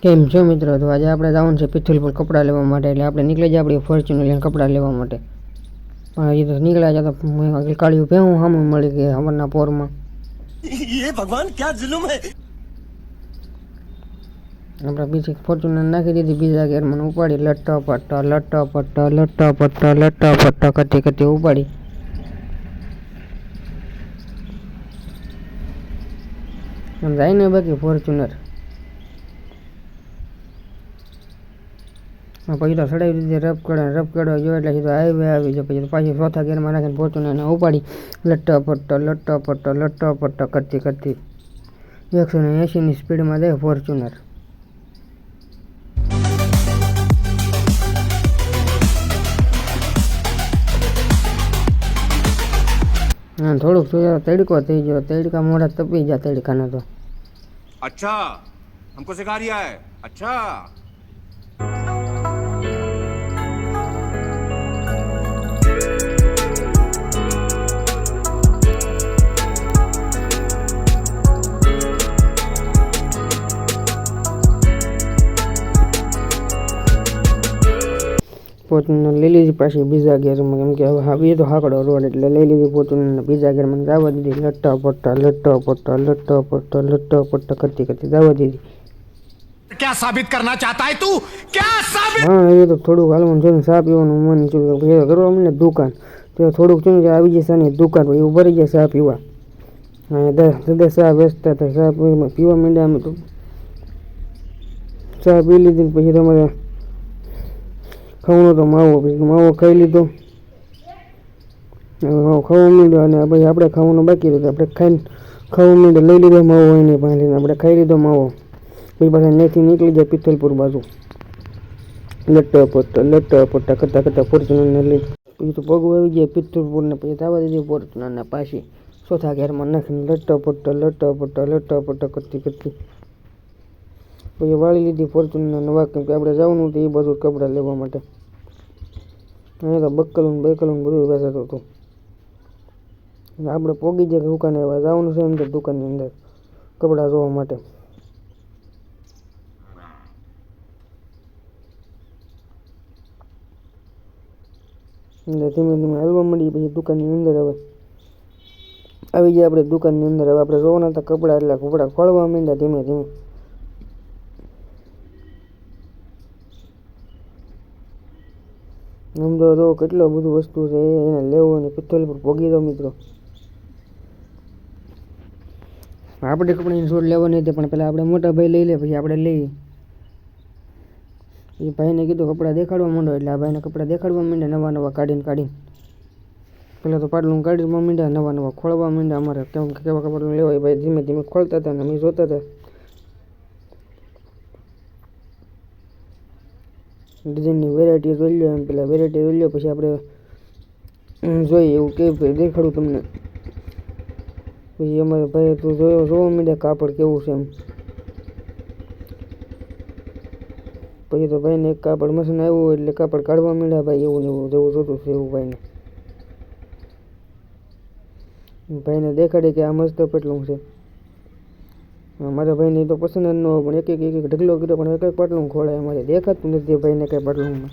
કેમ છો મિત્રો? તો આજે આપણે જવાનું છે પિથલપુર કપડાં લેવા માટે, એટલે આપણે નીકળી જાય આપણી ફોર્ચ્યુનર લઈને કપડાં લેવા માટે. પણ હજી તો નીકળ્યા છે તો કાળિયું ભેહું સામે મળી ગઈ હમણાં પોરમાં. ये भगवान क्या जुल्म है. આપણે બીજી ફોર્ચ્યુનર નાખી દીધી, બીજા ગેરમાં ઉપાડી લટ્ટો પટ્ટો કરતી ઉપાડી. જાય ને બાકી ફોર્ચ્યુનર પછી તો ચડાવી દીધી રફ કાઢવા ગયો એટલે સીધો હાઈવે આવી ગયો. પછી પાછી ચોથા ગેરમાં નાખીને ફોર્ચ્યુનરને ઉપાડી લટ્ટો પટ્ટો કરતી 180ની સ્પીડમાં જાય ફોર્ચ્યુનર. હા, થોડુંક તડકો થઈ ગયો, તડકા મોઢા તપી ગયા તડકાના તો. अच्छा हमको सिखा रिया है. अच्छा ફોર્ચ્યુનર લઈ લીધી પાછી બીજા ગેરમાં, કેમ કે હવે આવી તો હાકડો રોડ એટલે લઈ લીધી ફોર્ચ્યુનર બીજા ગેરમાં જવા દીધી. લટ્ટો પટ્ટો કરતી જવા દીધી. क्या साबित करना चाहता है तू? क्या साबित? હા, એ તો થોડુંક હાલવાનું છે ને, ચા પીવાનું મન થયું કરવા મને દુકાન તો થોડુંક છે ને આવી જશે ને દુકાન એવું ભરી જાય ચા પીવા. હા, દસ ચા વેચતા હતા, ચા પીવા માંડ્યા અમે તો. ચા પી લીધી પછી તમારે ખાવાનો તો માવો ખાઈ લીધો. ખાવા માંડ્યો અને પછી આપણે ખાવાનું બાકી રહ્યું, આપણે ખાવા માંડ્યો, લઈ લીધો માવો એની પાસે, આપણે ખાઈ લીધો માવો. પછી પાછા ત્યાંથી નીકળી જાય પિથલપુર બાજુ. લટ્ટો પટ્ટા કરતા ફોર્ચ્યુનરને લઈ પછી તો પગ આવી ગયા પિથલપુરને. પછી જવા દીધી ફોર્ચ્યુનરને પાછી ચોથા ગેરમાં નાખીને લટ્ટો પટ્ટો કરતી પછી વાળી લીધી ફોર્ચ્યુનર નવા. કેમ કે આપણે જવાનું હતું એ બાજુ કપડાં લેવા માટે. અહીંયા તો બકલું બધું વેચાતું હતું. આપણે પોગી જાય દુકાને એવા જવાનું છે અંદર દુકાનની અંદર કપડાં જોવા માટે. ધીમે ધીમે હાલવા મળી. પછી દુકાનની અંદર હવે આવી ગયા આપણે દુકાનની અંદર. હવે આપણે જોવાના હતા કપડાં, એટલે કપડાં ખોલવા માંડ્યા ધીમે ધીમે. આમ તો કેટલો બધું વસ્તુ છે એને લેવું અને પિથલપુર પોગી દો મિત્રો. આપણે કપડાની શોધ લેવાની હતી પણ પેલા આપણે મોટા ભાઈ લઈ લે, પછી આપણે લઈએ. એ ભાઈને કીધું કપડાં દેખાડવા માંડો, એટલે આ ભાઈને કપડાં દેખાડવા માંડ્યા નવા કાઢીને. પેલા તો પાટલું કાઢવા માંડ્યા, નવા ખોળવા માંડ્યા. અમારે કેમ કે કેવા કપડાં લેવાય ભાઈ ધીમે ધીમે ખોલતા હતા ને અમે જોતા હતા. ડિઝાઇનની વેરાયટી જોઈ લો, એમ પેલા વેરાયટી જોઈ લો પછી આપણે જોઈએ એવું કે ભાઈ દેખાડું તમને. પછી અમારે ભાઈ તો જોવા માંડ્યા કાપડ કેવું છે એમ. પછી તો ભાઈને એક કાપડ મશીન આવ્યું એટલે કાપડ કાઢવા માંડ્યા ભાઈ. એવું જેવું જોતું છે એવું ભાઈને દેખાડે કે આ મસ્ત પટલું છે. મારા ભાઈને તો પસંદ જ ન હોય, પણ એક ઢગલો કર્યો પણ એક પાટલું ખોળાય. અમારે દેખાતું નથી ભાઈને કઈ પાટલુંમાં.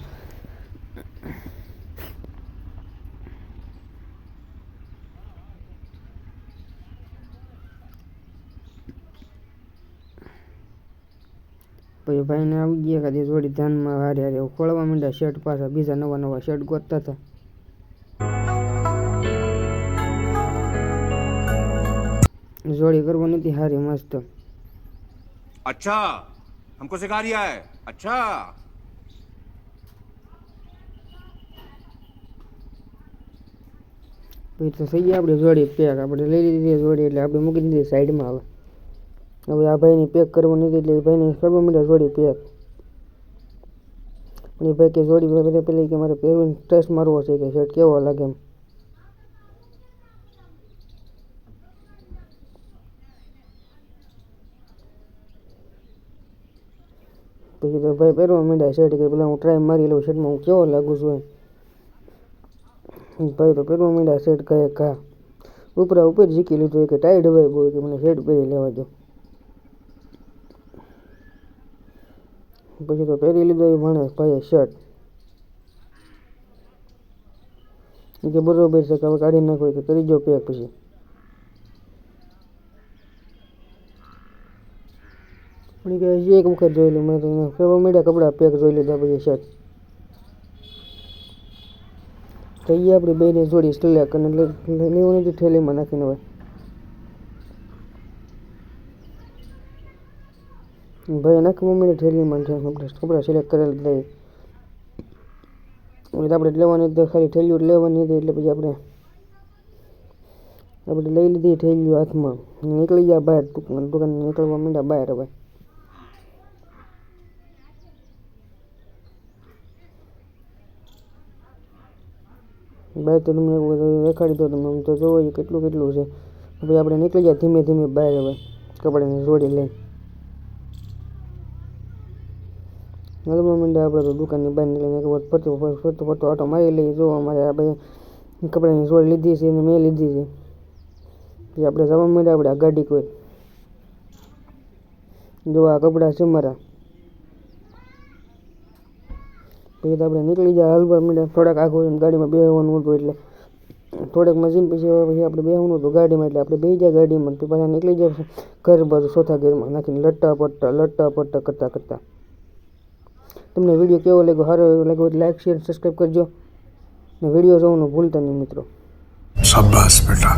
પછી ભાઈને આવી ગયા કાંઈ જોડી ધ્યાનમાં હારે ખોળવા માંડ્યા શર્ટ પાછા, બીજા નવા શર્ટ ગોતતા હતા. જોડી કરવા નથી હારી મસ્ત. अच्छा हमको सिखा रिया है. अच्छा પછી તો થઈ ગયા આપણે જોડી પેક. આપણે લઈ લીધી જોડી એટલે આપણે મૂકી દીધી સાઈડમાં. હવે આ ભાઈને પેક કરવા નથી એટલે એ ભાઈને કરવા માંડ્યા જોડી પેક. પણ એ ભાઈ કે જોડી પેલી કે મારે પહેરીને ટેસ્ટ મારવો છે કે શર્ટ કેવો લાગે એમ. પછી તો ભાઈ પહેરવા માંડ્યા શર્ટ કે પેલા હું ટ્રાય મારી લઉં શર્ટમાં હું કેવો લાગુ છું એમ. ભાઈ તો પહેરવા માંડ્યા શર્ટ કહે ઉપર શીખી લીધું કે ટાઈટ હોય બહુ કે મને શર્ટ પહેરી લેવા દો. પછી તો પહેરી લીધો એ ભણે ભાઈએ શર્ટ. કે બરોબર છે કે હવે કાઢી નાખો તો કરી જો પેક પછી. પણ કે હજી એક વખત જોયેલું મેં તો કેવા મળ્યા કપડાં પેક જોઈ લીધા પછી શર્ટ. તો એ આપણી બેને જોડી સિલેક્ટ અને લેવાની હતી થેલીમાં નાખીને હવે. ભાઈ નાખવા મળે થેલીમાં કપડાં સિલેક્ટ કરેલા હતા. આપણે લેવાની હતી ખાલી થેલીઓ લેવાની હતી એટલે પછી આપણે લઈ લીધી થેલીઓ હાથમાં નીકળી ગયા બહાર દુકાન નીકળવા માંડ્યા બહાર હવે. બહાર તો તમને દેખાડી દો તમે આમ તો જોવો કેટલું છે પછી આપણે નીકળી ગયા ધીમે ધીમે બહાર હવે કપડાની જોડી લઈ. હલવા માંડ્યા આપણે તો દુકાનની બહાર નીકળીને એક વખત ફરતો આટો મારી લઈએ. જો અમારે આ ભાઈ કપડાની જોડી લીધી છે અને મેં લીધી છે. પછી આપણે જવા માંડ્યા આપણે આ ગાડી કોઈ જો આ કપડાં છે મારા. પછી તો આપણે નીકળી ગયા હલવા માંડ્યા. થોડાક આખું ગાડીમાં બેસવાનું હતું એટલે થોડેક મશીન પછી આપણે બેસવાનું હતું ગાડીમાં એટલે આપણે બેસી જાય ગાડીમાં. તો પાછા નીકળી જાય ઘર બાજુ ચોથા ઘરમાં નાખીને લટ્ટા પટ્ટા કરતા. તમને વિડીયો કેવો લાગ્યો સારો એવો લાગ્યો એટલે લાઈક શેર સબસ્ક્રાઈબ કરજો ને વિડીયો જોવાનું ભૂલતા નહીં મિત્રો. શાબાશ બેટા.